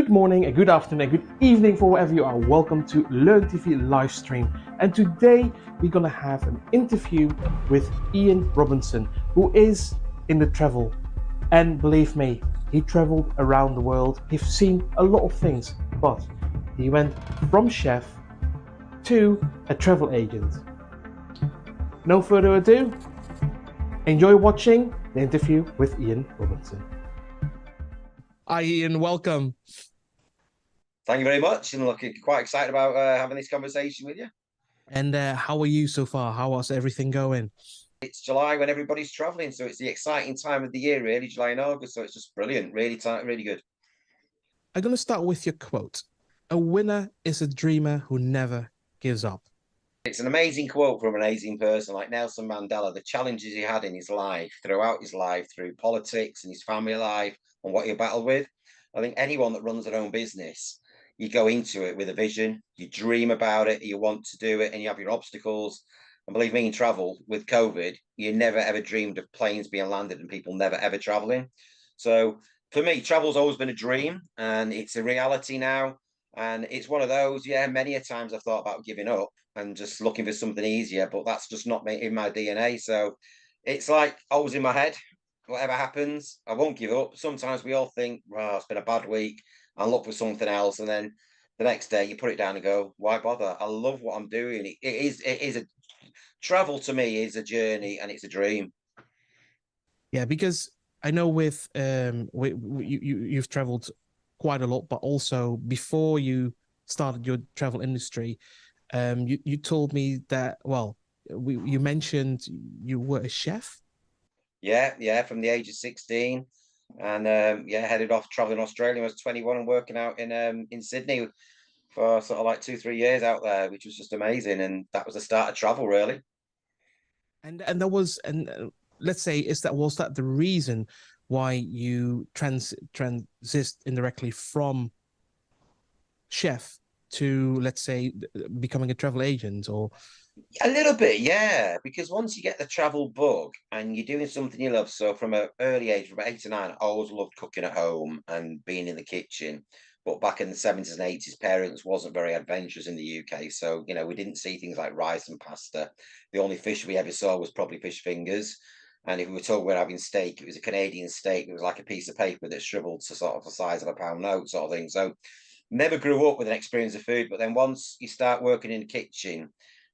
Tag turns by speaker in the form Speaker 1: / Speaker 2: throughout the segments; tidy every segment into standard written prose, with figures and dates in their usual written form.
Speaker 1: Good morning, a good afternoon, a good evening for wherever you are. Welcome to LERN TV live stream. And today we're going to have an interview with Ian Robertson, who is in the travel. And believe me, he traveled around the world. He's seen a lot of things, but he went from chef to a travel agent. No further ado, enjoy watching the interview with Ian Robertson. Hi Ian, welcome.
Speaker 2: Thank you very much, and looking quite excited about having this conversation with you.
Speaker 1: And how are you so far? How was everything going?
Speaker 2: It's July when everybody's traveling, so it's the exciting time of the year, really, July and August. So it's just brilliant, really really good.
Speaker 1: I'm going to start with your quote. A winner is a dreamer who never gives up.
Speaker 2: It's an amazing quote from an amazing person like Nelson Mandela. The challenges he had in his life, throughout his life, through politics and his family life, and what he battled with. I think anyone that runs their own business, you go into it with a vision, you dream about it, you want to do it, and you have your obstacles. And believe me, in travel with COVID, you never ever dreamed of planes being landed and people never ever traveling. So for me, travel's always been a dream, and it's a reality now. And it's one of those, yeah, many a times I've thought about giving up and just looking for something easier, but that's just not in my DNA. So it's like always in my head. Whatever happens, I won't give up. Sometimes we all think, well, it's been a bad week, and look for something else, and then the next day you put it down and go, why bother? I love what I'm doing. It is a travel to me is a journey, and it's a dream.
Speaker 1: Yeah, because I know with you've traveled quite a lot, but also before you started your travel industry, you told me that, well, you mentioned you were a chef.
Speaker 2: Yeah, from the age of 16, and headed off traveling Australia. I was 21 and working out in Sydney for sort of like 2-3 years out there, which was just amazing, and that was the start of travel, really.
Speaker 1: And that was, and let's say, was that the reason why you transit indirectly from chef to, let's say, becoming a travel agent? Or
Speaker 2: A little bit, yeah, because once you get the travel bug and you're doing something you love, so from an early age, from 8 to 9, I always loved cooking at home and being in the kitchen. But back in the 70s and 80s, parents wasn't very adventurous in the UK, so we didn't see things like rice and pasta. The only fish we ever saw was probably fish fingers, and if we were told we're having steak, it was a Canadian steak. It was like a piece of paper that shriveled to sort of the size of a pound note, sort of thing. So never grew up with an experience of food, but then once you start working in the kitchen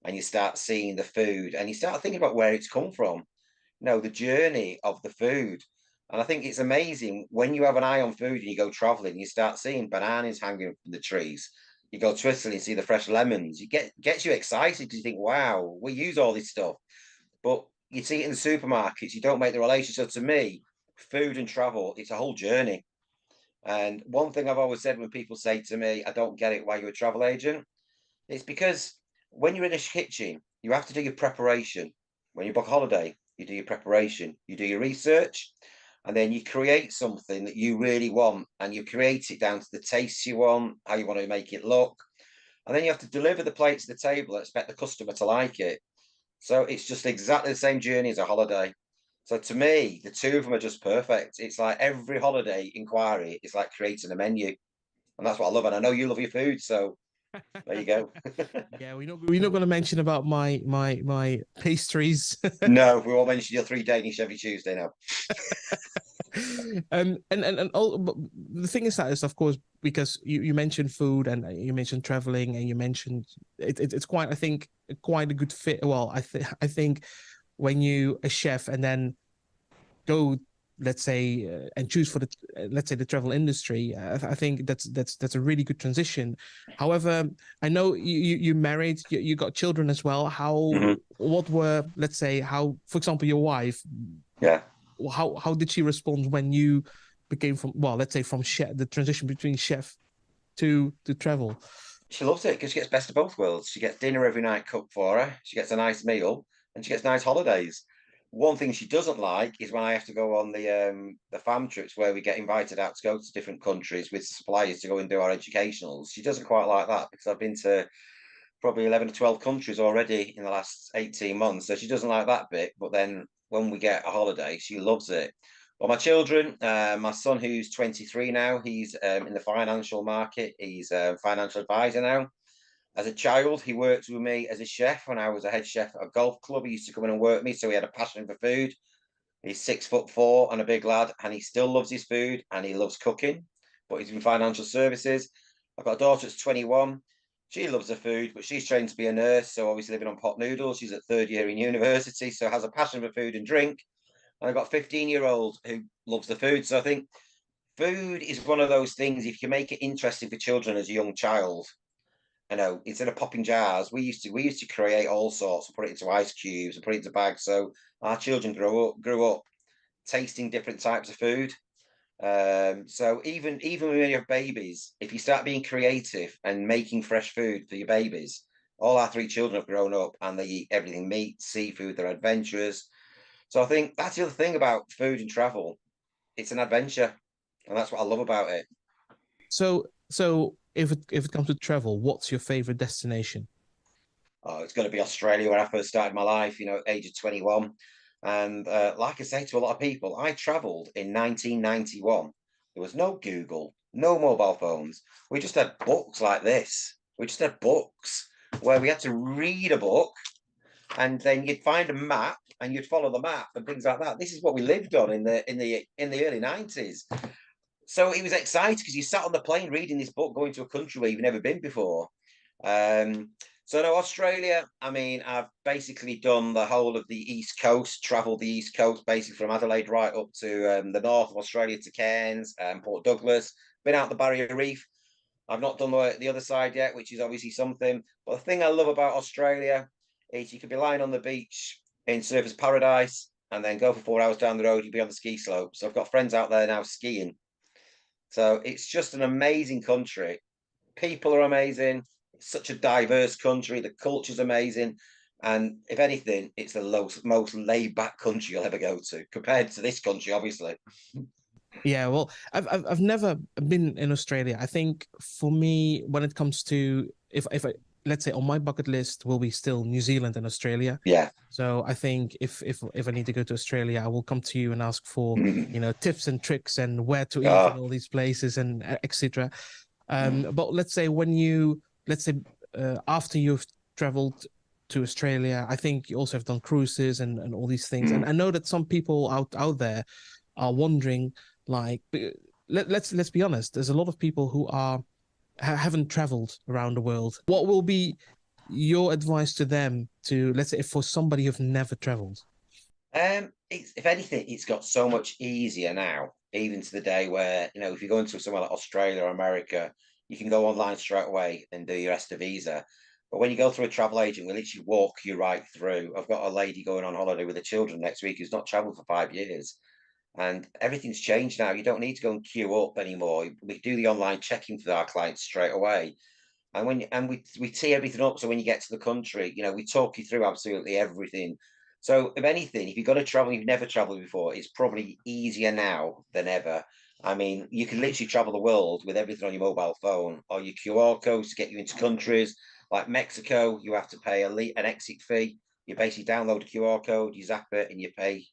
Speaker 2: and you start seeing the food and you start thinking about where it's come from, the journey of the food. And I think it's amazing when you have an eye on food and you go traveling, you start seeing bananas hanging from the trees. You go to Italy and see the fresh lemons. Gets you excited because you think, wow, we use all this stuff. But you see it in the supermarkets, you don't make the relation. So to me, food and travel, it's a whole journey. And one thing I've always said when people say to me, I don't get it, why you're a travel agent, it's because when you're in a kitchen, you have to do your preparation. When you book a holiday, you do your preparation, you do your research, and then you create something that you really want, and you create it down to the taste you want, how you want to make it look. And then you have to deliver the plate to the table and expect the customer to like it. So it's just exactly the same journey as a holiday. So to me, the two of them are just perfect. It's like every holiday inquiry is like creating a menu. And that's what I love. And I know you love your food, so there you go.
Speaker 1: yeah, we're not going to mention about my pastries.
Speaker 2: No, we won't mention your 3 Danish every Tuesday now.
Speaker 1: And all, but the thing is that is, of course, because you mentioned food and you mentioned traveling and you mentioned it's quite, I think, quite a good fit. Well, I think when you a chef and then go, let's say, and choose for the let's say the travel industry, I think that's a really good transition. However, I know you married, you got children as well. What were, let's say, how, for example, your wife,
Speaker 2: Yeah.
Speaker 1: how did she respond when you became from, well, let's say, from chef, the transition between chef to travel?
Speaker 2: She loves it because she gets best of both worlds. She gets dinner every night cooked for her. She gets a nice meal and she gets nice holidays. One thing she doesn't like is when I have to go on the fam trips where we get invited out to go to different countries with suppliers to go and do our educationals. She doesn't quite like that because I've been to probably 11 or 12 countries already in the last 18 months. So she doesn't like that bit. But then when we get a holiday, she loves it. Well, my children, my son who's 23 now, he's in the financial market. He's a financial advisor now. As a child, he worked with me as a chef when I was a head chef at a golf club. He used to come in and work with me, so he had a passion for food. He's 6'4" and a big lad, and he still loves his food and he loves cooking, but he's in financial services. I've got a daughter that's 21. She loves her food, but she's trained to be a nurse, so obviously living on pot noodles. She's at third year in university, so has a passion for food and drink. And I've got a 15-year-old who loves the food. So I think food is one of those things, if you make it interesting for children as a young child, instead of popping jars, we used to create all sorts and put it into ice cubes and put it into bags. So our children grew up tasting different types of food. So even when you have babies, if you start being creative and making fresh food for your babies, all our three children have grown up and they eat everything: meat, seafood, they're adventurous. So I think that's the other thing about food and travel. It's an adventure, and that's what I love about it.
Speaker 1: So if it comes to travel, what's your favorite destination?
Speaker 2: Oh, it's going to be Australia, where I first started my life, age of 21. And like I say to a lot of people, I traveled in 1991. There was no Google, no mobile phones. We just had books like this. We just had books where we had to read a book, and then you'd find a map and you'd follow the map and things like that. This is what we lived on in the early 90s. So it was exciting because you sat on the plane reading this book, going to a country where you've never been before. Um, so no, Australia. I mean, I've basically done the whole of the East Coast, travelled the East Coast, basically from Adelaide right up to the north of Australia to Cairns and Port Douglas. Been out the Barrier Reef. I've not done the other side yet, which is obviously something. But the thing I love about Australia is you could be lying on the beach in surfers paradise and then go for 4 hours down the road, you'd be on the ski slope. So I've got friends out there now skiing. So it's just an amazing country. People are amazing. It's such a diverse country. The culture's amazing. And if anything, it's the most laid back country you'll ever go to compared to this country, obviously.
Speaker 1: Yeah, well, I've never been in Australia. I think for me, when it comes to if I let's say on my bucket list will be still New Zealand and Australia.
Speaker 2: Yeah.
Speaker 1: So I think if I need to go to Australia, I will come to you and ask for, tips and tricks and where to eat in
Speaker 2: Oh,
Speaker 1: all these places and etc. But let's say after you've traveled to Australia, I think you also have done cruises and all these things. And I know that some people out there are wondering, like, let's be honest, there's a lot of people who haven't traveled around the world. What will be your advice to them, to, let's say, if for somebody who've never traveled?
Speaker 2: if anything, it's got so much easier now, even to the day where, if you go into somewhere like Australia or America, you can go online straight away and do your ESTA visa. But when you go through a travel agent, we literally walk you right through. I've got a lady going on holiday with the children next week who's not traveled for 5 years. And everything's changed now. You don't need to go and queue up anymore. We do the online checking for our clients straight away. And we tee everything up, so when you get to the country, we talk you through absolutely everything. So if anything, if you've got to travel, you've never traveled before, it's probably easier now than ever. I mean, you can literally travel the world with everything on your mobile phone or your QR codes to get you into countries like Mexico. You have to pay an exit fee. You basically download a QR code, you zap it, and you pay.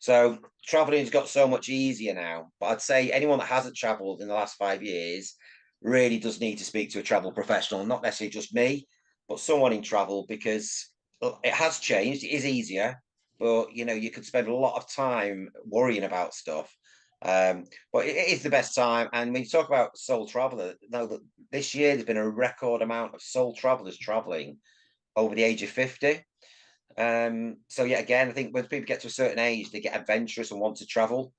Speaker 2: So traveling's got so much easier now. But I'd say anyone that hasn't travelled in the last 5 years really does need to speak to a travel professional, not necessarily just me, but someone in travel, because it has changed. It is easier, but you could spend a lot of time worrying about stuff. But it is the best time. And when you talk about sole traveler, know that this year there's been a record amount of sole travelers traveling over the age of 50. So yeah, again, I think when people get to a certain age, they get adventurous and want to travel.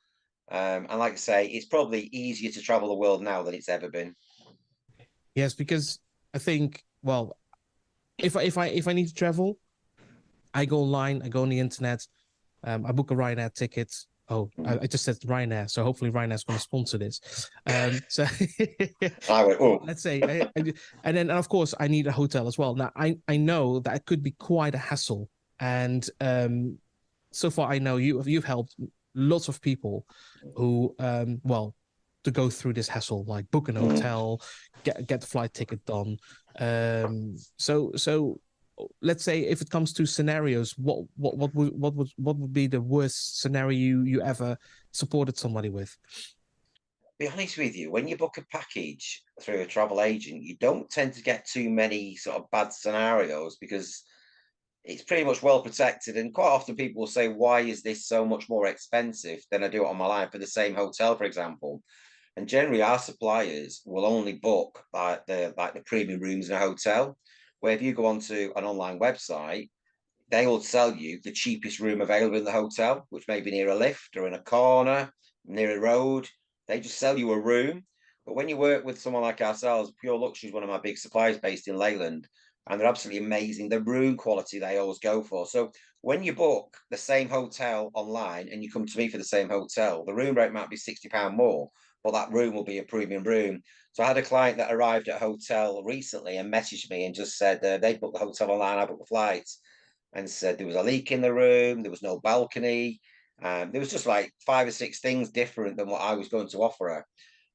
Speaker 2: And like I say, it's probably easier to travel the world now than it's ever been.
Speaker 1: Yes, because I think, well, if I need to travel, I go online, I go on the internet, I book a Ryanair ticket. Oh, I just said Ryanair, so hopefully Ryanair's going to sponsor this. So
Speaker 2: I went, oh,
Speaker 1: let's say, and then of course I need a hotel as well. Now I know that it could be quite a hassle, and so far I know you've helped lots of people who well, to go through this hassle, like book an hotel, get the flight ticket done. So let's say if it comes to scenarios, what would be the worst scenario you ever supported somebody with?
Speaker 2: Be honest with you, when you book a package through a travel agent, you don't tend to get too many sort of bad scenarios because it's pretty much well protected. And quite often people will say, why is this so much more expensive than I do it on my line for the same hotel, for example? And generally our suppliers will only book like the premium rooms in a hotel. Where if you go onto an online website, they will sell you the cheapest room available in the hotel, which may be near a lift or in a corner, near a road. They just sell you a room. But when you work with someone like ourselves, Pure Luxury is one of my big suppliers based in Leyland, and they're absolutely amazing. The room quality they always go for. So when you book the same hotel online and you come to me for the same hotel, the room rate might be £60 more, but that room will be a premium room. So I had a client that arrived at a hotel recently and messaged me and just said they booked the hotel online, I booked the flights, and said there was a leak in the room, there was no balcony, there was just like 5 or 6 things different than what I was going to offer her.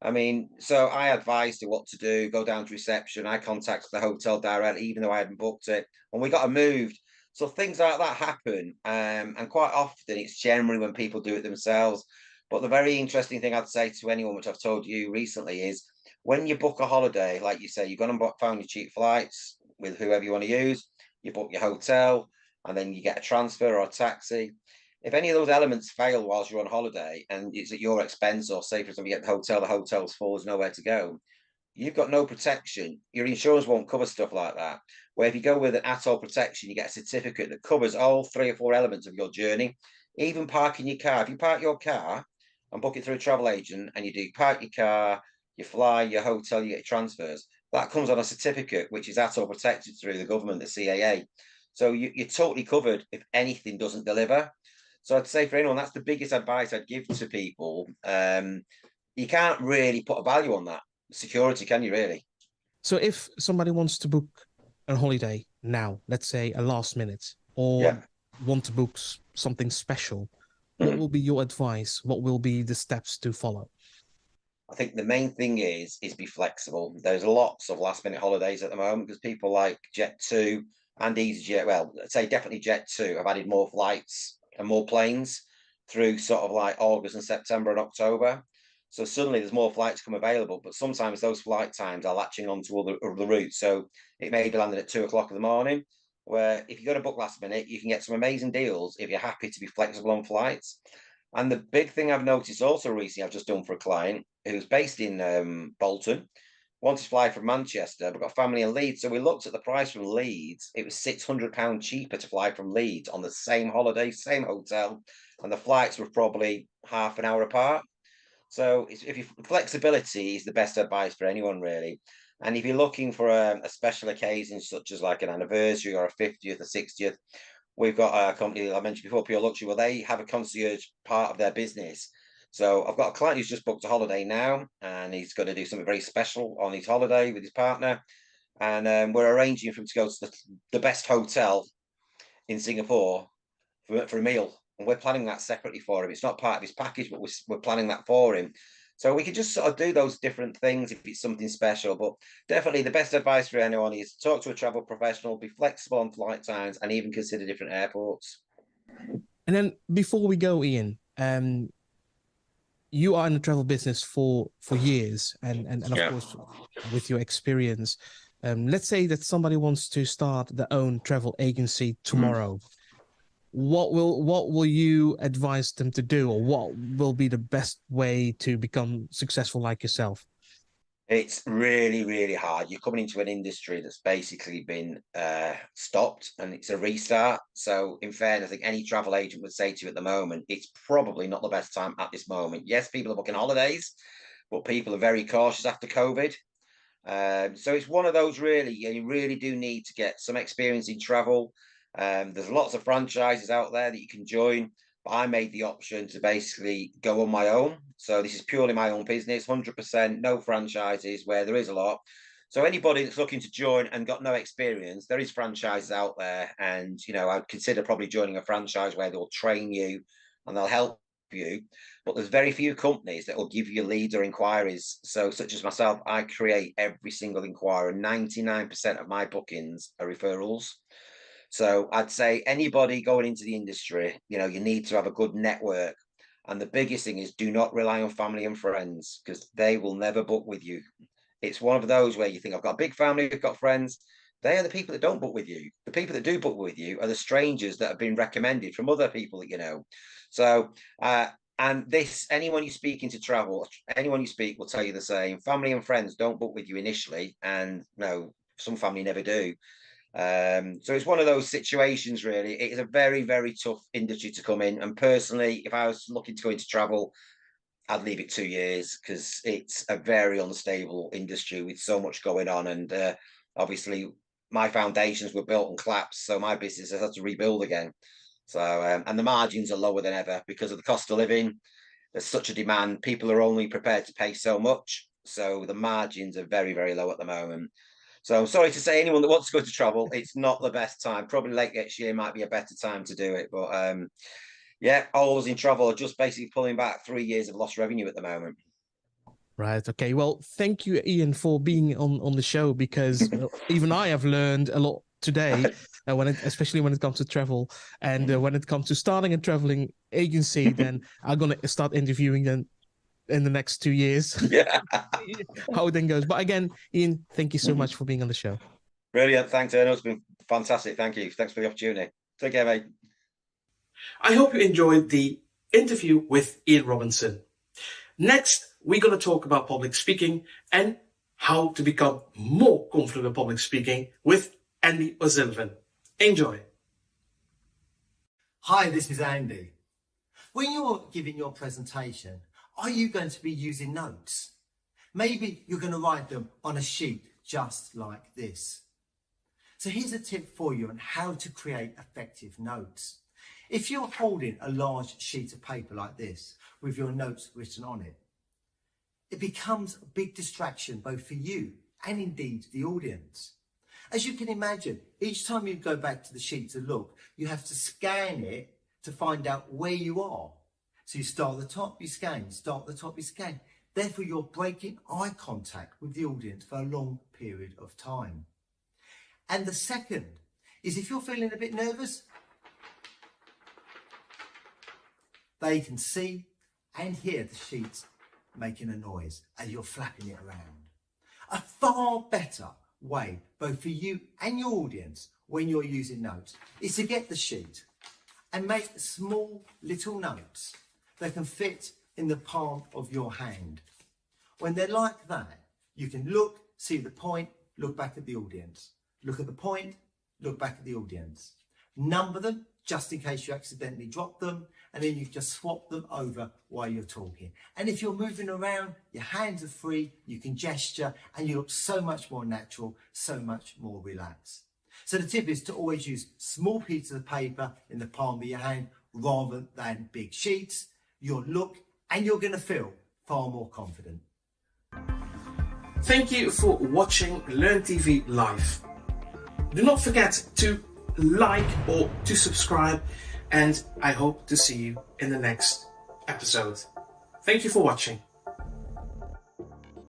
Speaker 2: I mean, so I advised her what to do, go down to reception. I contacted the hotel directly, even though I hadn't booked it, and we got her moved. So things like that happen, and quite often it's generally when people do it themselves. But the very interesting thing I'd say to anyone, which I've told you recently, is when you book a holiday, like you say, you're going to find your cheap flights with whoever you want to use. You book your hotel, and then you get a transfer or a taxi. If any of those elements fail whilst you're on holiday and it's at your expense, or say for example you get the hotel's full, there's nowhere to go, you've got no protection. Your insurance won't cover stuff like that. Where if you go with an atoll protection, you get a certificate that covers all 3 or 4 elements of your journey, even parking your car. If you park your car and book it through a travel agent and you do park your car, you fly, your hotel, you get transfers, that comes on a certificate which is atoll protected through the government, the CAA. So you're totally covered if anything doesn't deliver. So I'd say for anyone, that's the biggest advice I'd give to people. You can't really put a value on that security, can you really?
Speaker 1: So if somebody wants to book a holiday now, let's say a last minute, or
Speaker 2: Yeah.
Speaker 1: want to book something special, what
Speaker 2: Mm.
Speaker 1: will be your advice? What will be the steps to follow?
Speaker 2: I think the main thing is be flexible. There's lots of last minute holidays at the moment because people like Jet2 and EasyJet, well, I'd say definitely Jet2 have added more flights and more planes through sort of like August and September and October. So suddenly there's more flights come available, but sometimes those flight times are latching onto other routes. So it may be landing at 2 o'clock in the morning, where if you're going to book last minute, you can get some amazing deals if you're happy to be flexible on flights. And the big thing I've noticed also recently, I've just done for a client who's based in Bolton, wanted to fly from Manchester, but got family in Leeds. So we looked at the price from Leeds. It was £600 cheaper to fly from Leeds on the same holiday, same hotel, and the flights were probably half an hour apart. So if you flexibility is the best advice for anyone really. And if you're looking for a special occasion such as like an anniversary or a 50th or 60th, we've got a company that I mentioned before, Pure Luxury, where they have a concierge part of their business. So I've got a client who's just booked a holiday now, and he's going to do something very special on his holiday with his partner. And we're arranging for him to go to the best hotel in Singapore for a meal. And we're planning that separately for him. It's not part of his package, but we're planning that for him. So we can just sort of do those different things if it's something special. But definitely the best advice for anyone is talk to a travel professional, be flexible on flight times, and even consider different airports.
Speaker 1: And then before we go, Ian, you are in the travel business for years, and of
Speaker 2: Yeah.
Speaker 1: course, with your experience, let's say that somebody wants to start their own travel agency
Speaker 2: Mm.
Speaker 1: tomorrow. What will you advise them to do, or what will be the best way to become successful like yourself?
Speaker 2: It's really, really hard. You're coming into an industry that's basically been stopped and it's a restart. So, in fairness, I think any travel agent would say to you at the moment, it's probably not the best time at this moment. Yes, people are booking holidays, but people are very cautious after COVID. So it's one of those really, you really do need to get some experience in travel. There's lots of franchises out there that you can join, but I made the option to basically go on my own. So this is purely my own business, 100%, no franchises where there is a lot. So anybody that's looking to join and got no experience, there is franchises out there. And, I'd consider probably joining a franchise where they'll train you and they'll help you, but there's very few companies that will give you leads or inquiries. So, such as myself, I create every single inquiry. 99% of my bookings are referrals. So I'd say anybody going into the industry, you know, you need to have a good network. And the biggest thing is do not rely on family and friends because they will never book with you. It's one of those where you think, I've got a big family, I've got friends. They are the people that don't book with you. The people that do book with you are the strangers that have been recommended from other people that you know. So, and this, anyone you speak into travel, anyone you speak will tell you the same. Family and friends don't book with you initially, and no, some family never do. So it's one of those situations, really. It is a very, very tough industry to come in. And personally, if I was looking to go into travel, I'd leave it 2 years because it's a very unstable industry with so much going on. And obviously, my foundations were built and collapsed, so my business has had to rebuild again. So, and the margins are lower than ever because of the cost of living. There's such a demand. People are only prepared to pay so much. So the margins are very, very low at the moment. So I'm sorry to say, anyone that wants to go to travel, it's not the best time. Probably late next year might be a better time to do it. But yeah, all those in travel are just basically pulling back 3 years of lost revenue at the moment.
Speaker 1: Right. Okay. Well, thank you, Ian, for being on the show because even I have learned a lot today, especially when it comes to travel, and when it comes to starting a traveling agency, then I'm gonna start interviewing them in the next 2 years.
Speaker 2: Yeah.
Speaker 1: How it then goes. But again, Ian, thank you so much for being on the show.
Speaker 2: Brilliant. Thanks, Erno. It's been fantastic. Thank you. Thanks for the opportunity. Take care, mate.
Speaker 1: I hope you enjoyed the interview with Ian Robertson. Next, we're going to talk about public speaking and how to become more confident in public speaking with Andy O'Sullivan. Enjoy.
Speaker 3: Hi, this is Andy. When you're giving your presentation, are you going to be using notes? Maybe you're going to write them on a sheet just like this. So here's a tip for you on how to create effective notes. If you're holding a large sheet of paper like this with your notes written on it, it becomes a big distraction both for you and indeed the audience. As you can imagine, each time you go back to the sheet to look, you have to scan it to find out where you are. So you start at the top, you scan, start at the top, you scan. Therefore, you're breaking eye contact with the audience for a long period of time. And the second is if you're feeling a bit nervous, they can see and hear the sheets making a noise as you're flapping it around. A far better way, both for you and your audience, when you're using notes, is to get the sheet and make small little notes that can fit in the palm of your hand. When they're like that, you can look, see the point, look back at the audience. Look at the point, look back at the audience. Number them, just in case you accidentally drop them, and then you just swap them over while you're talking. And if you're moving around, your hands are free, you can gesture, and you look so much more natural, so much more relaxed. So the tip is to always use small pieces of paper in the palm of your hand rather than big sheets. You'll look and you're going to feel far more confident.
Speaker 1: Thank you for watching Learn TV Live. Do not forget to like or to subscribe, and I hope to see you in the next episode. Thank you for watching.